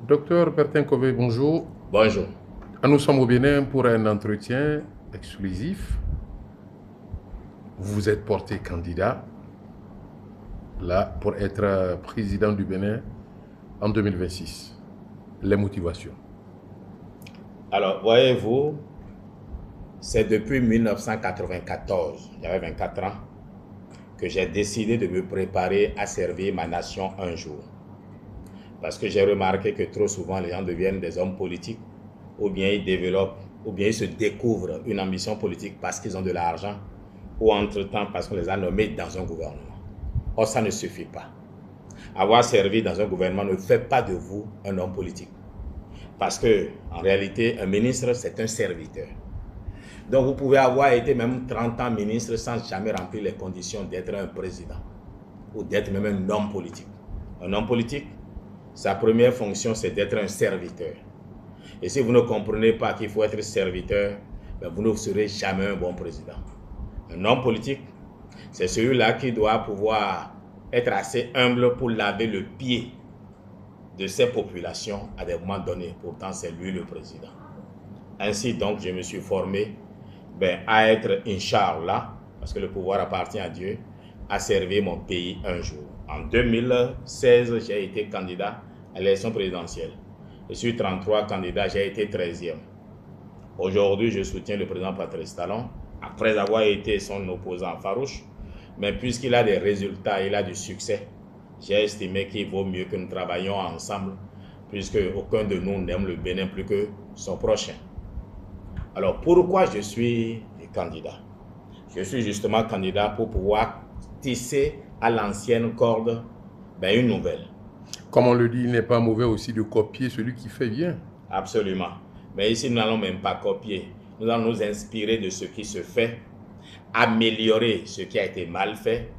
Docteur Bertin Kové, bonjour. Bonjour. Nous sommes au Bénin pour un entretien exclusif. Vous êtes porté candidat là pour être président du Bénin en 2026. Les motivations. Alors, voyez-vous, c'est depuis 1994, j'avais 24 ans, que j'ai décidé de me préparer à servir ma nation un jour. Parce que j'ai remarqué que trop souvent, les gens deviennent des hommes politiques, ou bien ils développent, ou bien ils se découvrent une ambition politique parce qu'ils ont de l'argent, ou entre-temps parce qu'on les a nommés dans un gouvernement. Or, ça ne suffit pas. Avoir servi dans un gouvernement ne fait pas de vous un homme politique. Parce que, en réalité, un ministre, c'est un serviteur. Donc, vous pouvez avoir été même 30 ans ministre sans jamais remplir les conditions d'être un président ou d'être même un homme politique. Un homme politique, sa première fonction, c'est d'être un serviteur. Et si vous ne comprenez pas qu'il faut être serviteur, ben vous ne serez jamais un bon président. Un homme politique, c'est celui-là qui doit pouvoir être assez humble pour laver le pied de ces populations à des moments donnés. Pourtant, c'est lui le président. Ainsi donc, je me suis formé à être Inch'Allah, parce que le pouvoir appartient à Dieu, à servir mon pays un jour. En 2016, j'ai été candidat à l'élection présidentielle. Je suis 33 candidats, j'ai été 13e. Aujourd'hui, je soutiens le président Patrice Talon, après avoir été son opposant farouche, mais puisqu'il a des résultats, il a du succès, j'ai estimé qu'il vaut mieux que nous travaillions ensemble, puisque aucun de nous n'aime le Bénin plus que son prochain. Alors, pourquoi je suis candidat? Je suis justement candidat pour pouvoir tisser à l'ancienne corde une nouvelle. Comme on le dit, il n'est pas mauvais aussi de copier celui qui fait bien. Absolument. Mais ici, nous n'allons même pas copier. Nous allons nous inspirer de ce qui se fait, améliorer ce qui a été mal fait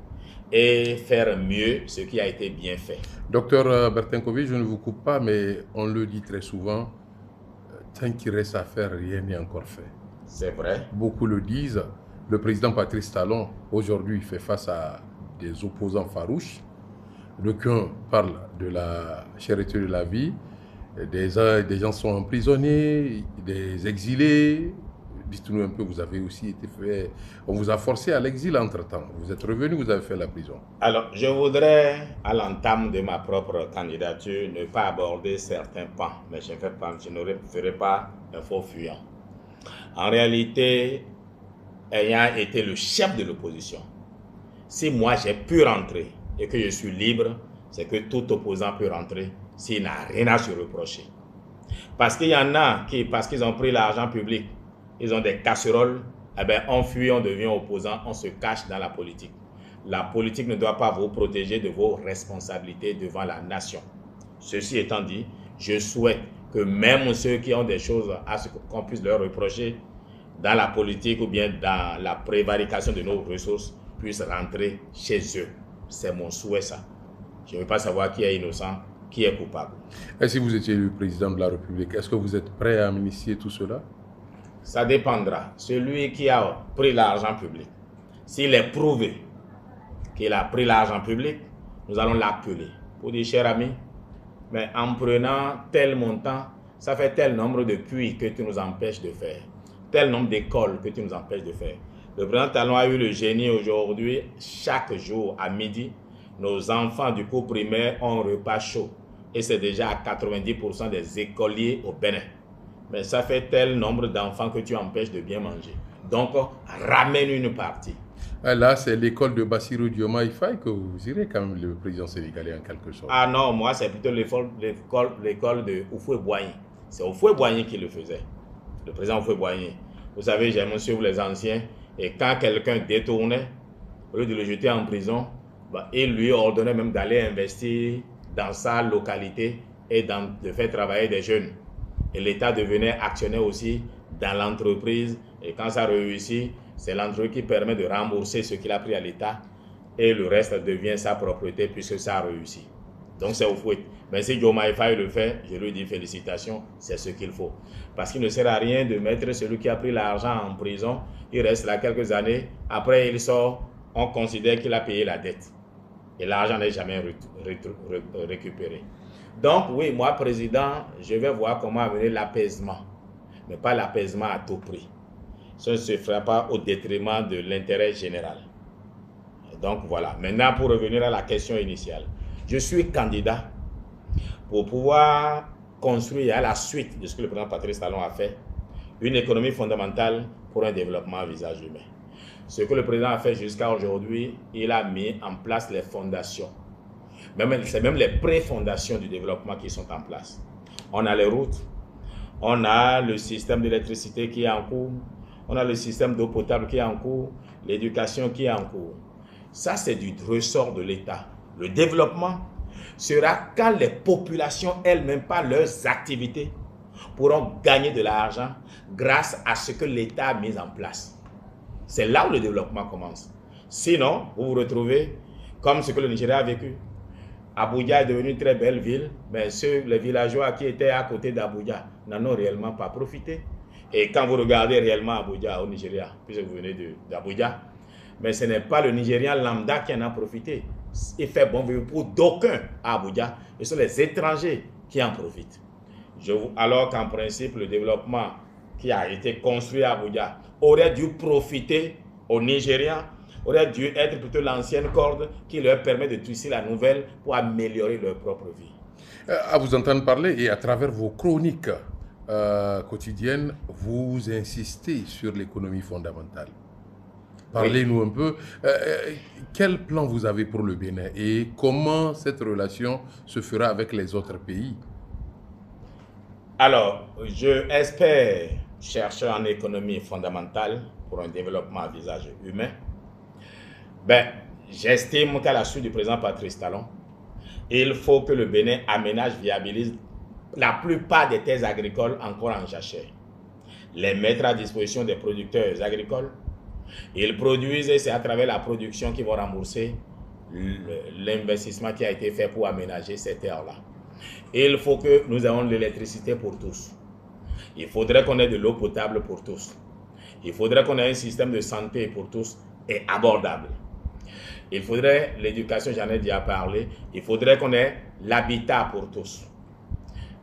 et faire mieux ce qui a été bien fait. Docteur Bertin Kové, je ne vous coupe pas, mais on le dit très souvent, tant qu'il reste à faire, rien n'est encore fait. C'est vrai. Beaucoup le disent. Le président Patrice Talon, aujourd'hui, fait face à des opposants farouches. D'aucuns parlent de la cherté de la vie. Des gens sont emprisonnés, des exilés. Dites-nous un peu, vous avez aussi été fait... On vous a forcé à l'exil entre-temps. Vous êtes revenu, vous avez fait la prison. Alors, je voudrais, à l'entame de ma propre candidature, ne pas aborder certains pans, mais je ne ferai pas un faux fuyant. En réalité, ayant été le chef de l'opposition, si moi j'ai pu rentrer et que je suis libre, c'est que tout opposant peut rentrer s'il n'a rien à se reprocher. Parce qu'il y en a qui, parce qu'ils ont pris l'argent public, ils ont des casseroles, on fuit, on devient opposant, on se cache dans la politique. La politique ne doit pas vous protéger de vos responsabilités devant la nation. Ceci étant dit, je souhaite que même ceux qui ont des choses à ce qu'on puisse leur reprocher dans la politique ou bien dans la prévarication de nos ressources puissent rentrer chez eux. C'est mon souhait, ça. Je ne veux pas savoir qui est innocent, qui est coupable. Et si vous étiez le président de la République, est-ce que vous êtes prêt à initier tout cela? Ça dépendra. Celui qui a pris l'argent public, s'il est prouvé qu'il a pris l'argent public, nous allons l'appeler pour dire, cher ami, mais en prenant tel montant, ça fait tel nombre de puits que tu nous empêches de faire, tel nombre d'écoles que tu nous empêches de faire. Le président Talon a eu le génie aujourd'hui, chaque jour à midi, nos enfants du cours primaire ont un repas chaud. Et c'est déjà à 90% des écoliers au Bénin. Mais ça fait tel nombre d'enfants que tu empêches de bien manger. Donc, ramène une partie. Là, c'est l'école de Bassirou Diomaye Faye que vous irez quand même, le président sénégalais en quelque sorte. Ah non, moi c'est plutôt l'école de Houphouët-Boigny. C'est Houphouët-Boigny qui le faisait. Le président Houphouët-Boigny. Vous savez, j'aime suivre les anciens. Et quand quelqu'un détournait, au lieu de le jeter en prison, il lui ordonnait même d'aller investir dans sa localité et de faire travailler des jeunes. Et l'État devenait actionnaire aussi dans l'entreprise. Et quand ça réussit, c'est l'entreprise qui permet de rembourser ce qu'il a pris à l'État. Et le reste devient sa propriété puisque ça a réussi. Donc c'est au fouet. Mais si Diomaye Faye le fait, je lui dis félicitations, c'est ce qu'il faut. Parce qu'il ne sert à rien de mettre celui qui a pris l'argent en prison. Il reste là quelques années. Après, il sort. On considère qu'il a payé la dette. Et l'argent n'est jamais récupéré. Donc, oui, moi, président, je vais voir comment amener l'apaisement, mais pas l'apaisement à tout prix. Ça ne se fera pas au détriment de l'intérêt général. Donc, voilà. Maintenant, pour revenir à la question initiale, je suis candidat pour pouvoir construire à la suite de ce que le président Patrice Talon a fait, une économie fondamentale pour un développement à visage humain. Ce que le président a fait jusqu'à aujourd'hui, il a mis en place les fondations. C'est même les pré-fondations du développement qui sont en place. On a les routes, on a le système d'électricité qui est en cours, on a le système d'eau potable qui est en cours, l'éducation qui est en cours. Ça, c'est du ressort de l'État. Le développement sera quand les populations elles-mêmes, par leurs activités, pourront gagner de l'argent grâce à ce que l'État a mis en place. C'est là où le développement commence. Sinon, vous vous retrouvez comme ce que le Nigeria a vécu. Abuja est devenue une très belle ville, mais les villageois qui étaient à côté d'Abuja n'en ont réellement pas profité. Et quand vous regardez réellement Abuja au Nigeria, puisque vous venez d'Abuja, mais ce n'est pas le Nigérian lambda qui en a profité. Il fait bon vivre pour d'aucuns à Abuja. Ce sont les étrangers qui en profitent. Alors qu'en principe, le développement qui a été construit à Abuja aurait dû profiter aux Nigérians, aurait dû être plutôt l'ancienne corde qui leur permet de tisser la nouvelle pour améliorer leur propre vie. À vous entendre parler et à travers vos chroniques quotidiennes, vous insistez sur l'économie fondamentale. Parlez-nous un peu, quel plan vous avez pour le Bénin et comment cette relation se fera avec les autres pays? Alors, je espère chercher en économie fondamentale pour un développement à visage humain. J'estime qu'à la suite du président Patrice Talon, il faut que le Bénin aménage, viabilise la plupart des terres agricoles encore en jachère, les mettre à disposition des producteurs agricoles. Ils produisent et c'est à travers la production qu'ils vont rembourser l'investissement qui a été fait pour aménager ces terres-là. Il faut que nous ayons de l'électricité pour tous. Il faudrait qu'on ait de l'eau potable pour tous. Il faudrait qu'on ait un système de santé pour tous et abordable. Il faudrait l'éducation, j'en ai déjà parlé. Il faudrait qu'on ait l'habitat pour tous.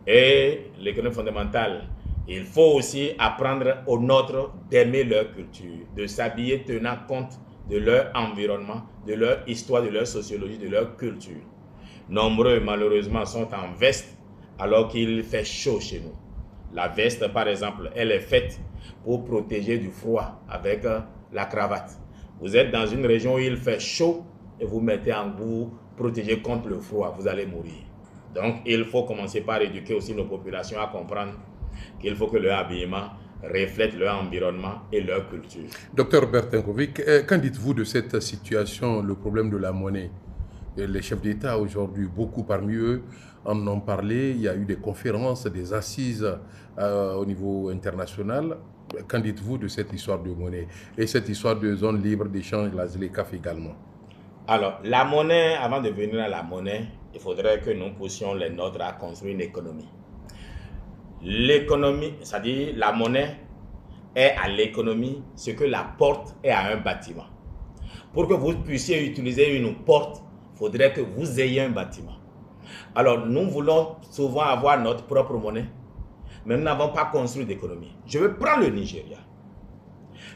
Et l'économie fondamentale, il faut aussi apprendre aux nôtres d'aimer leur culture, de s'habiller tenant compte de leur environnement, de leur histoire, de leur sociologie, de leur culture. Nombreux, malheureusement, sont en veste alors qu'il fait chaud chez nous. La veste, par exemple, elle est faite pour protéger du froid avec la cravate. Vous êtes dans une région où il fait chaud et vous mettez en vous protéger contre le froid, vous allez mourir. Donc, il faut commencer par éduquer aussi nos populations à comprendre qu'il faut que leur habillement reflète leur environnement et leur culture. Docteur Bertinkovic, qu'en dites-vous de cette situation, le problème de la monnaie? Les chefs d'État aujourd'hui, beaucoup parmi eux en ont parlé. Il y a eu des conférences, des assises au niveau international. Qu'en dites-vous de cette histoire de monnaie et cette histoire de zone libre d'échange, la ZLECAf également? Alors, la monnaie, avant de venir à la monnaie, il faudrait que nous poussions les nôtres à construire une économie. L'économie, c'est-à-dire la monnaie, est à l'économie ce que la porte est à un bâtiment. Pour que vous puissiez utiliser une porte, il faudrait que vous ayez un bâtiment. Alors, nous voulons souvent avoir notre propre monnaie, mais nous n'avons pas construit d'économie. Je vais prendre le Nigeria,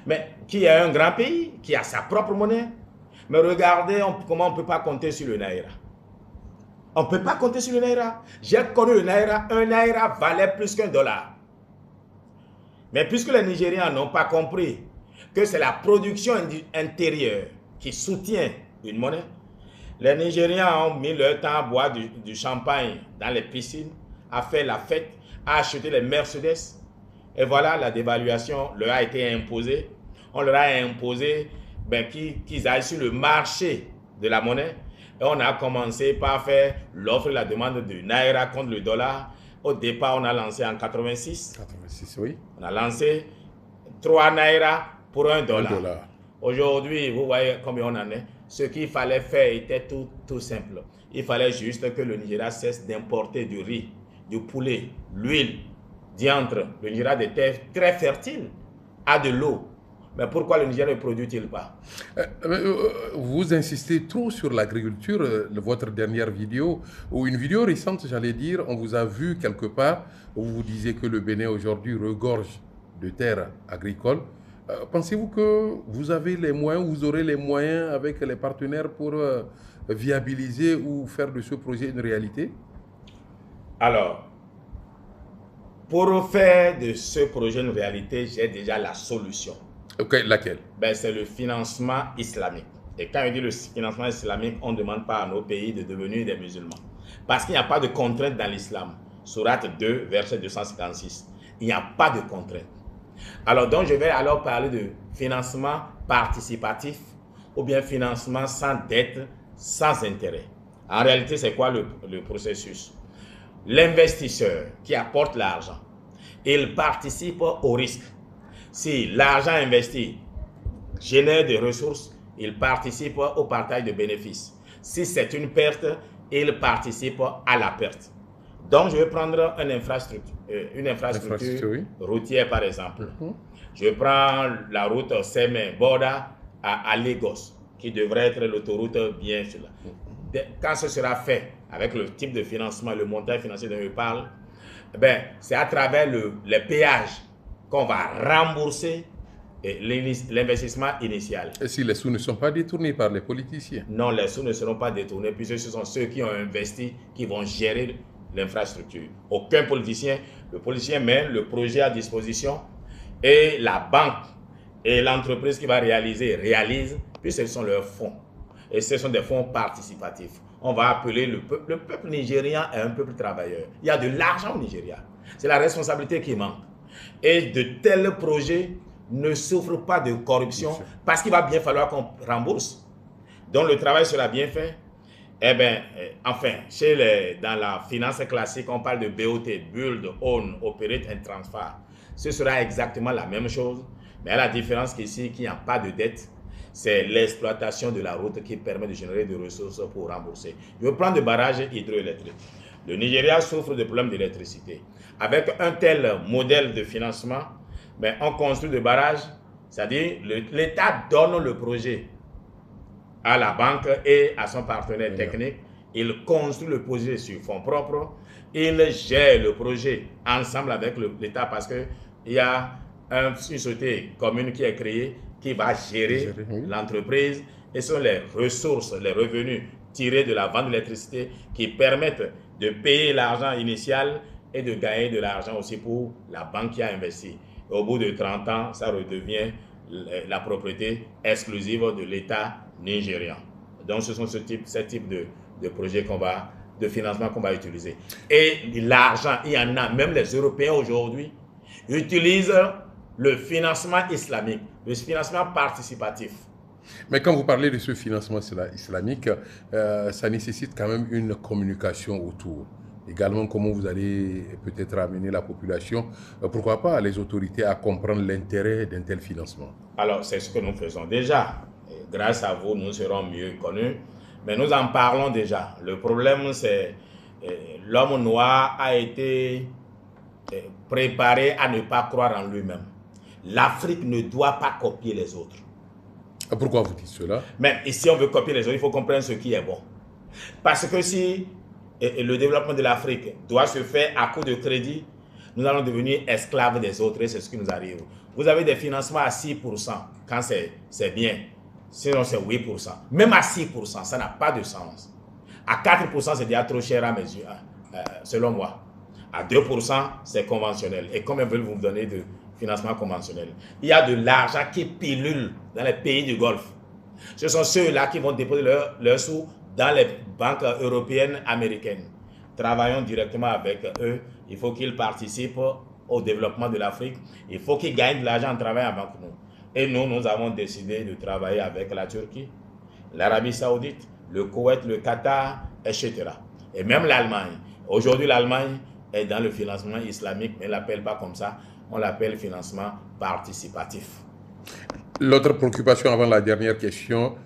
mais qui est un grand pays, qui a sa propre monnaie. Mais regardez comment on ne peut pas compter sur le Naira. On ne peut pas compter sur le Naira. J'ai connu le Naira, un Naira valait plus qu'un dollar. Mais puisque les Nigériens n'ont pas compris que c'est la production intérieure qui soutient une monnaie, les Nigériens ont mis leur temps à boire du champagne dans les piscines, à faire la fête, à acheter les Mercedes. Et voilà, la dévaluation leur a été imposée. On leur a imposé qu'ils aillent sur le marché de la monnaie. Et on a commencé par faire l'offre et la demande du Naira contre le dollar. Au départ, on a lancé en 86. 86, oui. On a lancé 3 Naira pour $1. Aujourd'hui, vous voyez combien on en est. Ce qu'il fallait faire était tout simple. Il fallait juste que le Nigeria cesse d'importer du riz, du poulet, l'huile, diantre. Le Nigeria des terres très fertiles a de l'eau. Mais pourquoi le Niger ne produit-il pas? Vous insistez trop sur l'agriculture. Votre dernière vidéo, ou une vidéo récente, j'allais dire, on vous a vu quelque part où vous disiez que le Bénin aujourd'hui regorge de terres agricoles. Pensez-vous que vous avez les moyens, vous aurez les moyens avec les partenaires pour viabiliser ou faire de ce projet une réalité? Alors, pour faire de ce projet une réalité, j'ai déjà la solution. Ok, laquelle? Ben, c'est le financement islamique. Et quand on dit le financement islamique, on ne demande pas à nos pays de devenir des musulmans. Parce qu'il n'y a pas de contrainte dans l'islam. Sourate 2, verset 256. Il n'y a pas de contrainte. Alors, donc, je vais alors parler de financement participatif ou bien financement sans dette, sans intérêt. En réalité, c'est quoi le processus? L'investisseur qui apporte l'argent, il participe au risque. Si l'argent investi génère des ressources, il participe au partage de bénéfices. Si c'est une perte, il participe à la perte. Donc, je vais prendre une infrastructure Oui. routière, par exemple. Je prends la route Seme-Boda à Lagos, qui devrait être l'autoroute bien sûr. Quand ce sera fait, avec le type de financement, le montant financier dont je parle, ben, c'est à travers les péages qu'on va rembourser l'investissement initial. Et si les sous ne sont pas détournés par les politiciens? Non, les sous ne seront pas détournés, puisque ce sont ceux qui ont investi qui vont gérer l'infrastructure. Aucun politicien, le politicien met le projet à disposition et la banque et l'entreprise qui va réalise, puis ce sont leurs fonds. Et ce sont des fonds participatifs. On va appeler le peuple nigérian est un peuple travailleur. Il y a de l'argent au Nigeria. C'est la responsabilité qui manque. Et de tels projets ne souffrent pas de corruption parce qu'il va bien falloir qu'on rembourse. Donc le travail sera bien fait. Eh bien, enfin, dans la finance classique, on parle de BOT, Build, Own, Operate and Transfer. Ce sera exactement la même chose, mais à la différence qu'ici, qu'il n'y a pas de dette, c'est l'exploitation de la route qui permet de générer des ressources pour rembourser. Je vais prendre des barrages hydroélectriques. Le Nigeria souffre de problèmes d'électricité. Avec un tel modèle de financement, ben, on construit des barrages, c'est-à-dire l'État donne le projet à la banque et à son partenaire technique. Il construit le projet sur fonds propres. Il gère le projet ensemble avec l'État parce qu'il y a une société commune qui est créée qui va gérer l'entreprise. Et ce sont les ressources, les revenus tirés de la vente de l'électricité qui permettent de payer l'argent initial et de gagner de l'argent aussi pour la banque qui a investi. Et au bout de 30 ans, ça redevient la propriété exclusive de l'État nigérian. Donc, ce sont ce type de projets de financement qu'on va utiliser. Et l'argent, il y en a, même les Européens aujourd'hui utilisent le financement islamique, le financement participatif. Mais quand vous parlez de ce financement islamique, ça nécessite quand même une communication autour. Également, comment vous allez peut-être amener la population, pourquoi pas les autorités, à comprendre l'intérêt d'un tel financement? Alors, c'est ce que nous faisons déjà. Et grâce à vous, nous serons mieux connus. Mais nous en parlons déjà. Le problème, c'est l'homme noir a été préparé à ne pas croire en lui-même. L'Afrique ne doit pas copier les autres. Pourquoi vous dites cela? Même si on veut copier les autres, il faut comprendre ce qui est bon. Parce que si le développement de l'Afrique doit se faire à coup de crédit, nous allons devenir esclaves des autres et c'est ce qui nous arrive. Vous avez des financements à 6% quand c'est bien. Sinon, c'est 8%. Même à 6%, ça n'a pas de sens. À 4%, c'est déjà trop cher à mes yeux, selon moi. À 2%, c'est conventionnel. Et combien veulent-vous me donner de financement conventionnel? Il y a de l'argent qui pilule dans les pays du Golfe. Ce sont ceux-là qui vont déposer leurs sous dans les banques européennes, américaines. Travaillons directement avec eux. Il faut qu'ils participent au développement de l'Afrique. Il faut qu'ils gagnent de l'argent en travaillant avec nous. Et nous avons décidé de travailler avec la Turquie, l'Arabie Saoudite, le Koweït, le Qatar, etc. Et même l'Allemagne. Aujourd'hui, l'Allemagne est dans le financement islamique, mais on ne l'appelle pas comme ça. On l'appelle financement participatif. L'autre préoccupation avant la dernière question,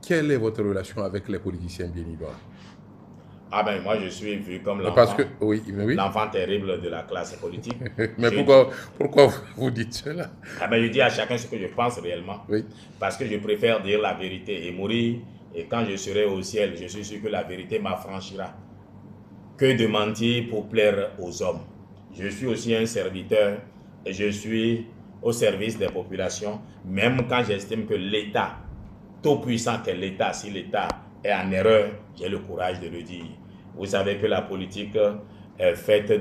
quelle est votre relation avec les politiciens béninois? Ah ben moi je suis vu comme Parce l'enfant, que, oui, mais oui. l'enfant terrible de la classe politique. Mais Je, pourquoi vous dites cela? ah ben je dis à chacun ce que je pense réellement. Oui. Parce que je préfère dire la vérité et mourir. Et quand je serai au ciel, je suis sûr que la vérité m'affranchira. Que de mentir pour plaire aux hommes. Je suis aussi un serviteur et je suis au service des populations, même quand j'estime que l'État, tout puissant qu'est l'État, si l'État est en erreur, j'ai le courage de le dire. Vous savez que la politique est faite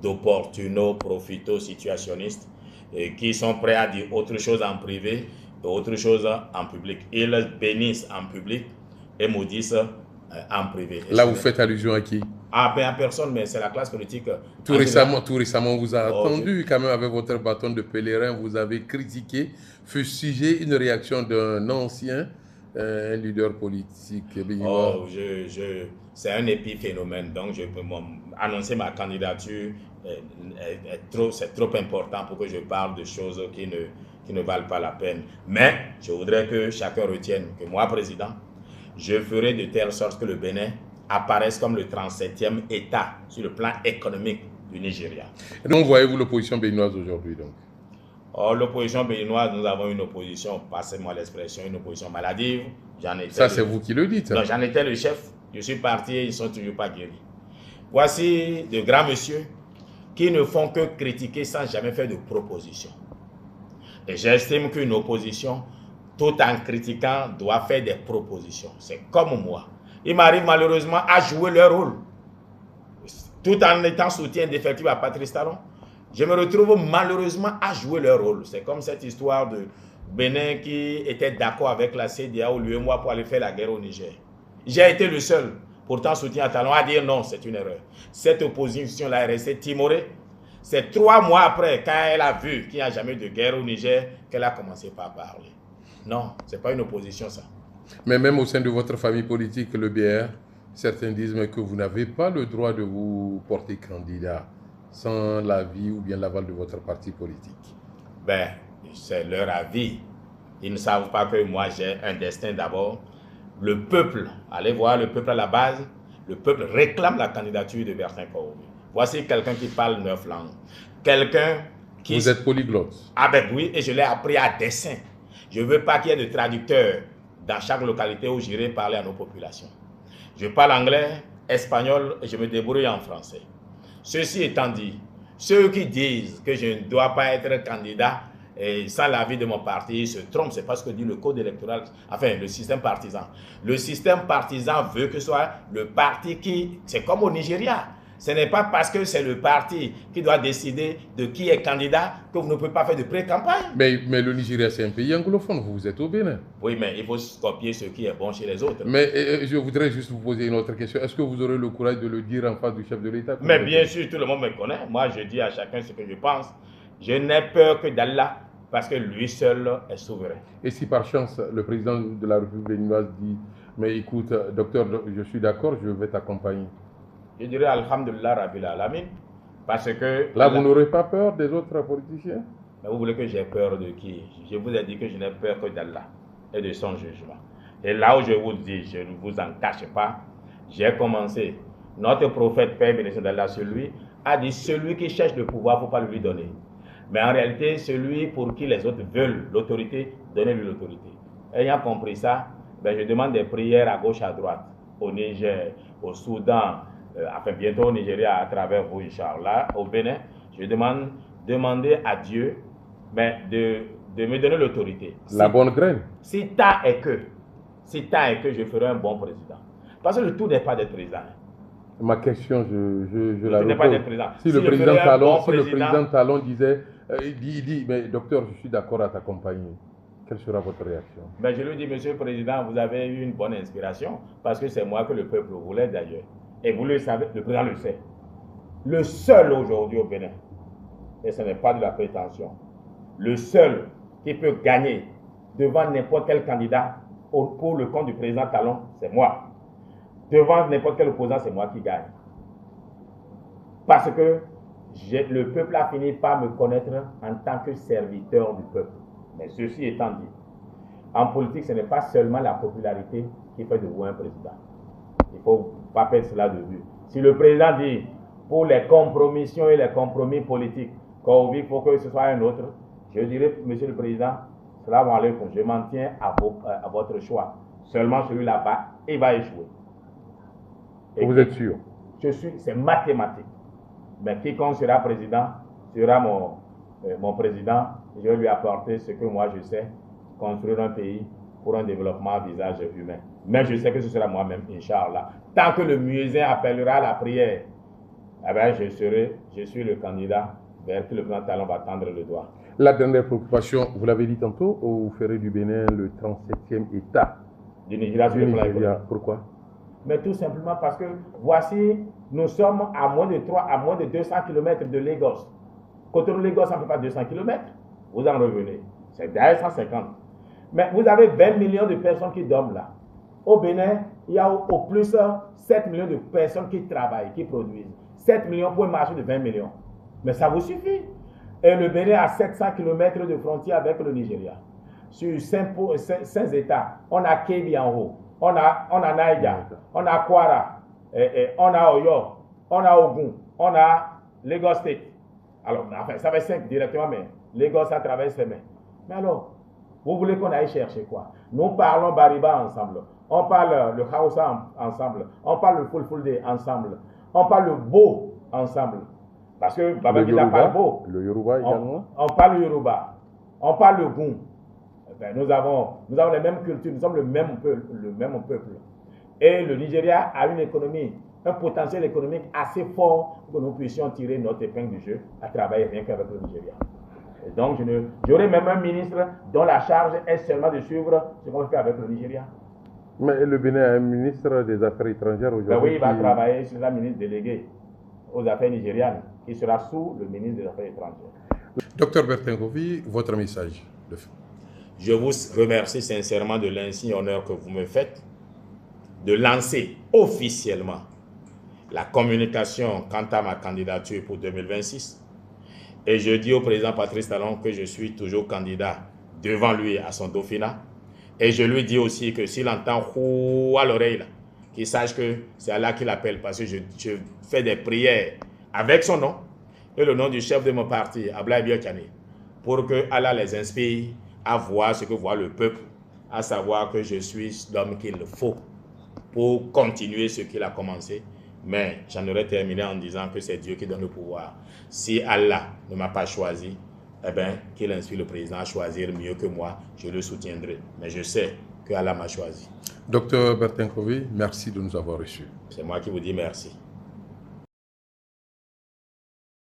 d'opportunos, profitos, situationnistes qui sont prêts à dire autre chose en privé et autre chose en public. Ils bénissent en public et maudissent en privé. Là, vous faites allusion à qui? Ah, ben à personne, mais c'est la classe politique. Tout récemment, on vous a attendu quand même avec votre bâton de pèlerin. Vous avez critiqué, fustigé une réaction d'un ancien leader politique béninois. Oh, c'est un épiphénomène, donc je peux annoncer ma candidature. C'est trop important pour que je parle de choses qui ne valent pas la peine. Mais je voudrais que chacun retienne que moi, président, je ferai de telle sorte que le Bénin apparaisse comme le 37e État sur le plan économique du Nigeria. Et donc, voyez-vous l'opposition béninoise aujourd'hui donc? Oh, l'opposition béninoise, nous avons une opposition, passez-moi l'expression, une opposition maladive. Ça, c'est vous qui le dites. Non, j'en étais le chef. Je suis parti et ils ne sont toujours pas guéris. Voici de grands messieurs qui ne font que critiquer sans jamais faire de proposition. Et j'estime qu'une opposition, tout en critiquant, doit faire des propositions. C'est comme moi. Il m'arrive malheureusement à jouer leur rôle. Tout en étant soutien défectif à Patrice Talon, je me retrouve malheureusement à jouer leur rôle. C'est comme cette histoire de Bénin qui était d'accord avec la CEDEAO, lui et moi, pour aller faire la guerre au Niger. J'ai été le seul, pourtant soutien à Talon, à dire non, c'est une erreur. Cette opposition-là est restée timorée. C'est 3 mois après, quand elle a vu qu'il n'y a jamais de guerre au Niger, qu'elle a commencé par parler. Non, ce n'est pas une opposition, ça. Mais même au sein de votre famille politique, le BR, certains disent que vous n'avez pas le droit de vous porter candidat sans l'avis ou bien l'aval de votre parti politique. Ben, c'est leur avis. Ils ne savent pas que moi j'ai un destin d'abord. Le peuple, allez voir le peuple à la base, le peuple réclame la candidature de Bertin Kaoubi. Voici quelqu'un qui parle 9 langues. Quelqu'un qui... Vous êtes polyglotte. Ah ben oui, et je l'ai appris à dessein. Je ne veux pas qu'il y ait de traducteur dans chaque localité où j'irai parler à nos populations. Je parle anglais, espagnol et je me débrouille en français. Ceci étant dit, ceux qui disent que je ne dois pas être candidat sans l'avis de mon parti se trompent. C'est pas ce que dit le code électoral, enfin le système partisan. Le système partisan veut que ce soit le parti qui... C'est comme au Nigeria. Ce n'est pas parce que c'est le parti qui doit décider de qui est candidat que vous ne pouvez pas faire de pré-campagne. Mais le Nigeria, c'est un pays anglophone, vous êtes au Bénin. Oui, mais il faut copier ce qui est bon chez les autres. Mais je voudrais juste vous poser une autre question. Est-ce que vous aurez le courage de le dire en face du chef de l'État? Mais bien sûr, tout le monde me connaît. Moi, je dis à chacun ce que je pense. Je n'ai peur que d'Allah, parce que lui seul est souverain. Et si par chance, le président de la République béninoise dit « Mais écoute, docteur, je suis d'accord, je vais t'accompagner ». Je dirais Alhamdulillah Rabbil Alamin, parce que... Là, vous n'aurez pas peur des autres politiciens? Mais vous voulez que j'ai peur de qui? Je vous ai dit que je n'ai peur que d'Allah et de son jugement. Et là où je vous dis, je ne vous en cache pas, j'ai commencé. Notre prophète, Père bénédiction d'Allah, celui a dit, celui qui cherche le pouvoir, il ne faut pas lui donner. Mais en réalité, celui pour qui les autres veulent l'autorité, donnez-lui l'autorité. Ayant compris ça, ben je demande des prières à gauche, à droite, au Niger, au Soudan, enfin bientôt au Nigeria à travers vous, Inch'Allah, au Bénin. Je demander à Dieu de me donner l'autorité. La bonne graine. Si tant est que je ferai un bon président. Parce que le tout n'est pas d'être président. Ma question, je la repose. Pas d'être président. Si le président Talon disait, il dit, mais docteur, je suis d'accord à t'accompagner, quelle sera votre réaction? Ben, je lui dis, monsieur le président, vous avez eu une bonne inspiration, parce que c'est moi que le peuple voulait d'ailleurs. Et vous le savez, le président le sait. Le seul aujourd'hui au Bénin, et ce n'est pas de la prétention, le seul qui peut gagner devant n'importe quel candidat pour le compte du président Talon, c'est moi. Devant n'importe quel opposant, c'est moi qui gagne. Parce que le peuple a fini par me connaître en tant que serviteur du peuple. Mais ceci étant dit, en politique, ce n'est pas seulement la popularité qui fait de vous un président. Il ne faut pas perdre cela de vue. Si le président dit, pour les compromissions et les compromis politiques, il faut que ce soit un autre, je dirais, monsieur le président, salam alaikum, je m'en tiens à votre choix. Seulement celui-là, il va échouer. Et vous êtes sûr? C'est mathématique. Mais quiconque sera président sera mon président. Je vais lui apporter ce que moi je sais, construire un pays pour un développement à visage humain. Mais je sais que ce sera moi-même, Inch'Allah. Tant que le muezzin appellera la prière, eh bien, je suis le candidat vers qui le président Talon va tendre le doigt. La dernière préoccupation, vous l'avez dit tantôt, vous ferez du Bénin le 37e État du Nigeria sur le plan économique. Pourquoi? Mais tout simplement parce que voici, nous sommes à moins de 200 km de Lagos. Cotonou-Lagos, ça ne fait pas 200 km. Vous en revenez. C'est derrière 150. Mais vous avez 20 millions de personnes qui dorment là. Au Bénin, il y a au plus 7 millions de personnes qui travaillent, qui produisent. 7 millions pour un marché de 20 millions. Mais ça vous suffit. Et le Bénin a 700 km de frontière avec le Nigeria. Sur 5 États, on a Kébi en haut, on a Naïga, on a Kwara, on a Oyo, on a Ogun, on a Lagos State. Alors, enfin, ça va 5 directement, mais Lagos à travers ses mains. Mais alors, vous voulez qu'on aille chercher quoi? Nous parlons Bariba ensemble, on parle le Hausa ensemble, on parle le Fulfulde ensemble, on parle le Beau ensemble. Parce que Babangida parle Beau. Le Yoruba également. On parle le Yoruba, on parle le Goun. Ben, nous avons les mêmes cultures, nous sommes le même peuple. Et le Nigeria a une économie, un potentiel économique assez fort pour que nous puissions tirer notre épingle du jeu à travailler rien qu'avec le Nigeria. Et donc, j'aurai même un ministre dont la charge est seulement de suivre ce qu'on fait avec le Nigeria. Mais le Bénin a un ministre des Affaires étrangères aujourd'hui. Ben oui, il va travailler sur la ministre déléguée aux Affaires nigérianes, qui sera sous le ministre des Affaires étrangères. Docteur Bertin Kofi, votre message de fin. Je vous remercie sincèrement de l'insigne honneur que vous me faites de lancer officiellement la communication quant à ma candidature pour 2026. Et je dis au président Patrice Talon que je suis toujours candidat devant lui à son dauphinat. Et je lui dis aussi que s'il entend à l'oreille, qu'il sache que c'est Allah qui l'appelle, parce que je fais des prières avec son nom et le nom du chef de mon parti, Ablaye Biokani, pour que Allah les inspire à voir ce que voit le peuple, à savoir que je suis l'homme qu'il faut pour continuer ce qu'il a commencé. Mais j'en aurais terminé en disant que c'est Dieu qui donne le pouvoir. Si Allah ne m'a pas choisi, eh bien, qu'il inspire le président à choisir mieux que moi, je le soutiendrai. Mais je sais que Allah m'a choisi. Docteur Bertin Kofi, merci de nous avoir reçus. C'est moi qui vous dis merci.